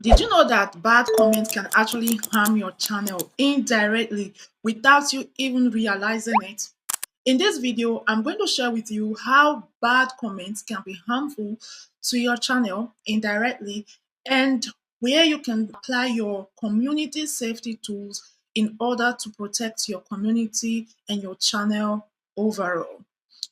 Did you know that bad comments can actually harm your channel indirectly without you even realizing it? In this video, I'm going to share with you how bad comments can be harmful to your channel indirectly and where you can apply your community safety tools in order to protect your community and your channel overall.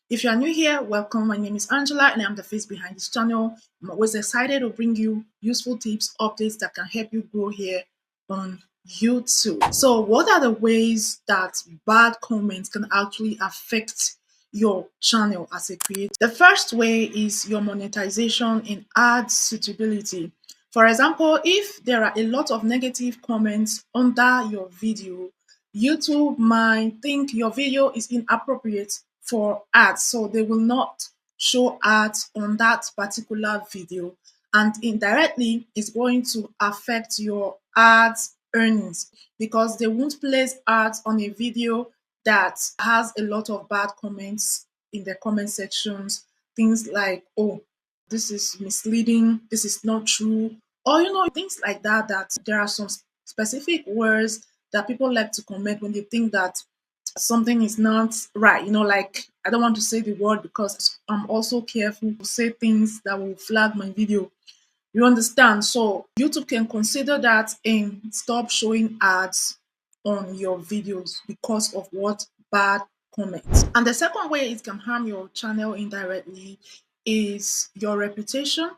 If you are new here, welcome. My name is Angela and I'm the face behind this channel. I'm always excited to bring you useful tips, updates that can help you grow here on YouTube. So, what are the ways that bad comments can actually affect your channel as a creator? The first way is your monetization in ad suitability. For example, if there are a lot of negative comments under your video, YouTube might think your video is inappropriate for ads, so they will not show ads on that particular video, and indirectly it's going to affect your ads earnings because they won't place ads on a video that has a lot of bad comments in the comment sections, things like, oh, this is misleading, this is not true, or things like that. That there are some specific words that people like to comment when they think that something is not right. Like, I don't want to say the word because I'm also careful to say things that will flag my video. You understand? So YouTube can consider that and stop showing ads on your videos because of what bad comments. And the second way it can harm your channel indirectly is your reputation.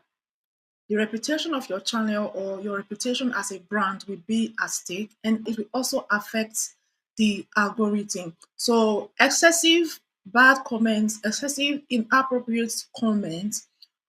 The reputation of your channel or your reputation as a brand will be at stake, and it will also affect the algorithm. So excessive bad comments, excessive inappropriate comments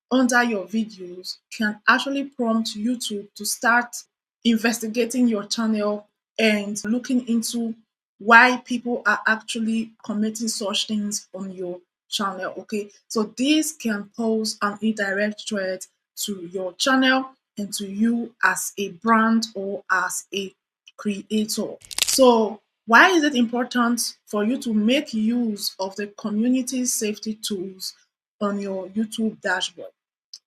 under your videos can actually prompt YouTube to start investigating your channel and looking into why people are actually committing such things on your channel. Okay, so this can pose an indirect threat to your channel and to you as a brand or as a creator. So why is it important for you to make use of the community safety tools on your YouTube dashboard?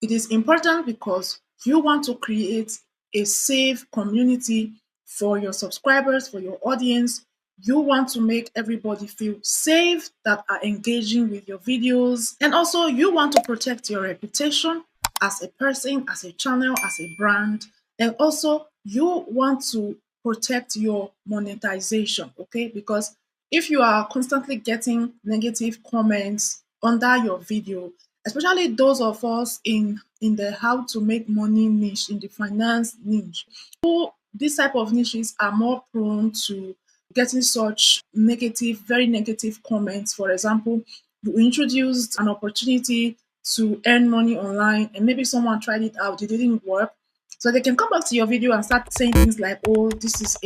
It is important because you want to create a safe community for your subscribers, for your audience. You want to make everybody feel safe that are engaging with your videos. And also, you want to protect your reputation as a person, as a channel, as a brand. And also, you want to protect your monetization, okay? Because if you are constantly getting negative comments under your video, especially those of us in the how to make money niche, in the finance niche, who this type of niches are more prone to getting such negative, very negative comments. For example, you introduced an opportunity to earn money online and maybe someone tried it out, it didn't work, so they can come back to your video and start saying things like, oh, this is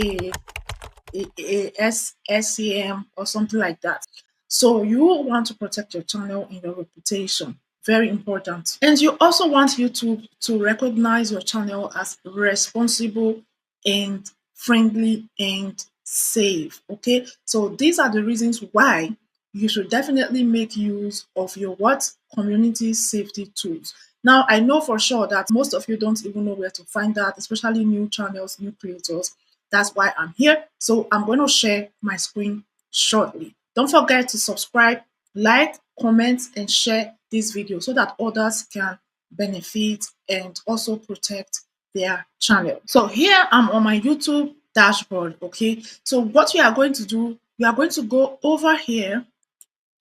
SCM or something like that. So you want to protect your channel and your reputation. Very important. And you also want YouTube to recognize your channel as responsible and friendly and safe. Okay. So these are the reasons why you should definitely make use of your what community safety tools. Now, I know for sure that most of you don't even know where to find that, especially new channels, new creators. That's why I'm here. So I'm going to share my screen shortly. Don't forget to subscribe, like, comment, and share this video so that others can benefit and also protect their channel. So here I'm on my YouTube dashboard. Okay. So what we are going to do, we are going to go over here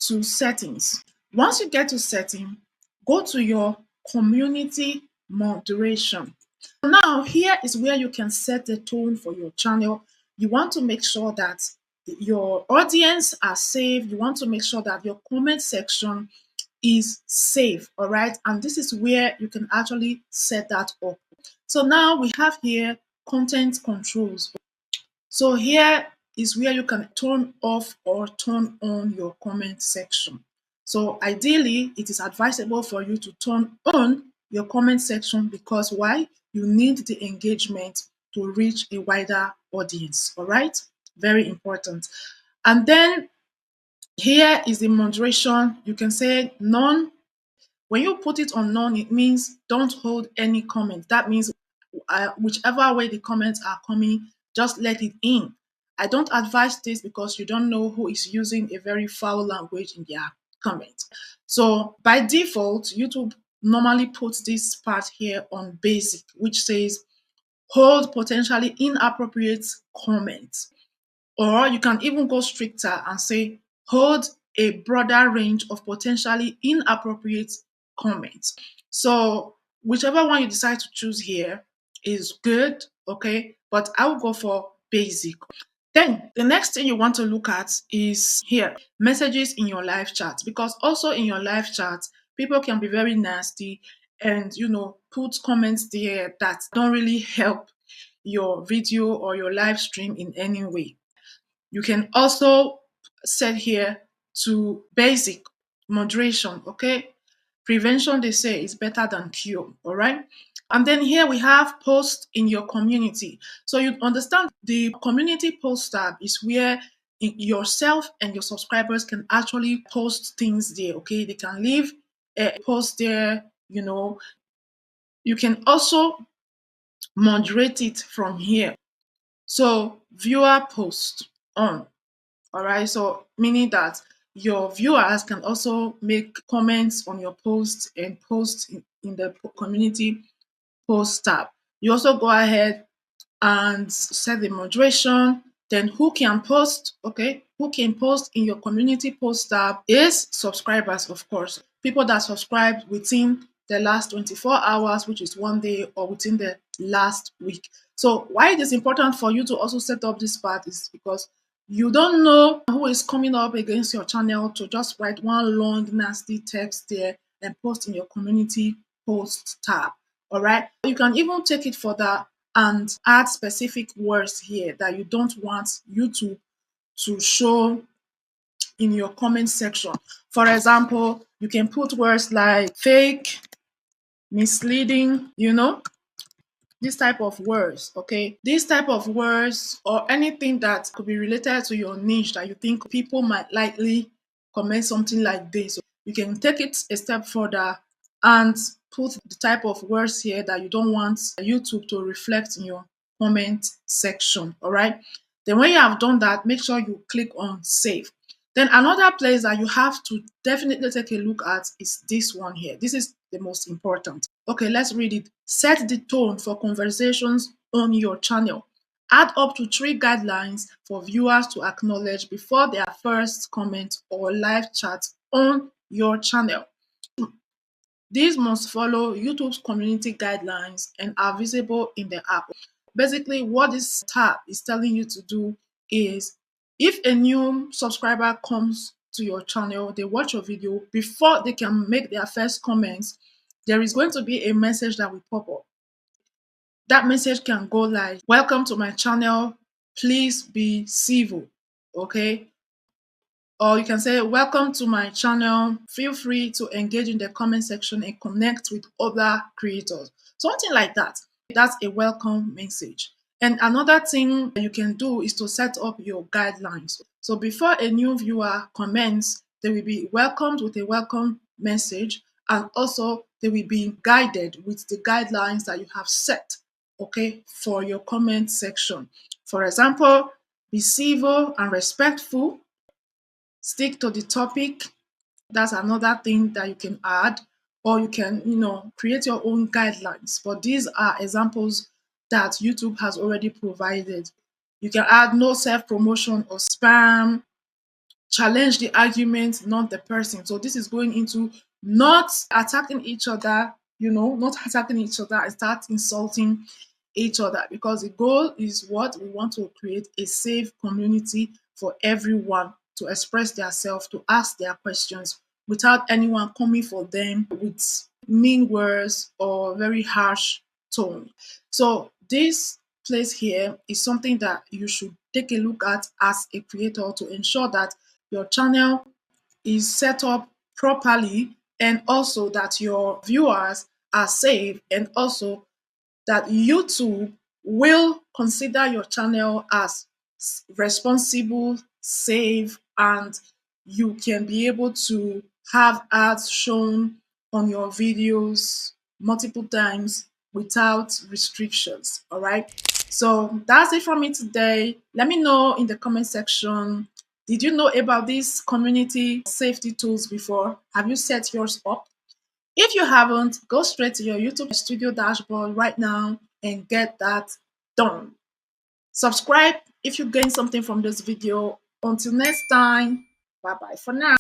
to settings. Once you get to setting, go to your community moderation. Now, here is where you can set the tone for your channel. You want to make sure that your audience are safe. You want to make sure that your comment section is safe, all right? And this is where you can actually set that up. So now we have here content controls. So here is where you can turn off or turn on your comment section. So ideally, it is advisable for you to turn on your comment section because why? You need the engagement to reach a wider audience. All right, very important. And then here is the moderation. You can say none. When you put it on none, it means don't hold any comment. That means whichever way the comments are coming, just let it in. I don't advise this because you don't know who is using a very foul language in their comments. So by default, YouTube normally puts this part here on basic, which says hold potentially inappropriate comments. Or you can even go stricter and say hold a broader range of potentially inappropriate comments. So whichever one you decide to choose here is good, okay? But I will go for basic. Then the next thing you want to look at is here, messages in your live chat, because also in your live chat, people can be very nasty and put comments there that don't really help your video or your live stream in any way. You can also set here to basic moderation, okay? Prevention, they say, is better than cure, all right? And then here we have post in your community. So you understand the community post tab is where yourself and your subscribers can actually post things there, okay? They can leave a post there, You can also moderate it from here. So viewer post on. All right, so meaning that your viewers can also make comments on your post and post in the community post tab. You also go ahead and set the moderation. Then who can post? Okay, who can post in your community post tab is subscribers, of course. People that subscribed within the last 24 hours, which is 1 day, or within the last week. So why it is important for you to also set up this part is because you don't know who is coming up against your channel to just write one long nasty text there and post in your community post tab. All right, you can even take it further and add specific words here that you don't want YouTube to show in your comment section. For example, you can put words like fake, misleading, this type of words, okay? This type of words or anything that could be related to your niche that you think people might likely comment something like this. You can take it a step further and put the type of words here that you don't want YouTube to reflect in your comment section, all right? Then when you have done that, make sure you click on save. Then another place that you have to definitely take a look at is this one here. This is the most important. Okay, let's read it. Set the tone for conversations on your channel. Add up to 3 guidelines for viewers to acknowledge before their first comment or live chat on your channel. These must follow YouTube's community guidelines and are visible in the app. Basically, what this tab is telling you to do is if a new subscriber comes to your channel, they watch your video, before they can make their first comments, there is going to be a message that will pop up. That message can go like, welcome to my channel, please be civil, okay? Or you can say, welcome to my channel. Feel free to engage in the comment section and connect with other creators. Something like that. That's a welcome message. And another thing you can do is to set up your guidelines. So before a new viewer comments, they will be welcomed with a welcome message, and also they will be guided with the guidelines that you have set, okay, for your comment section. For example, be civil and respectful. Stick to the topic. That's another thing that you can add, or you can, create your own guidelines. But these are examples that YouTube has already provided. You can add no self promotion or spam, challenge the argument, not the person. So this is going into not attacking each other, not attacking each other and start insulting each other, because the goal is what we want to create a safe community for everyone to express themselves, to ask their questions without anyone coming for them with mean words or very harsh tone. So this place here is something that you should take a look at as a creator to ensure that your channel is set up properly, and also that your viewers are safe, and also that YouTube will consider your channel as responsible, safe, and you can be able to have ads shown on your videos multiple times without restrictions. All right. So that's it from me today. Let me know in the comment section. Did you know about these community safety tools before? Have you set yours up? If you haven't, go straight to your YouTube Studio dashboard right now and get that done. Subscribe if you gain something from this video. Until next time, bye bye for now.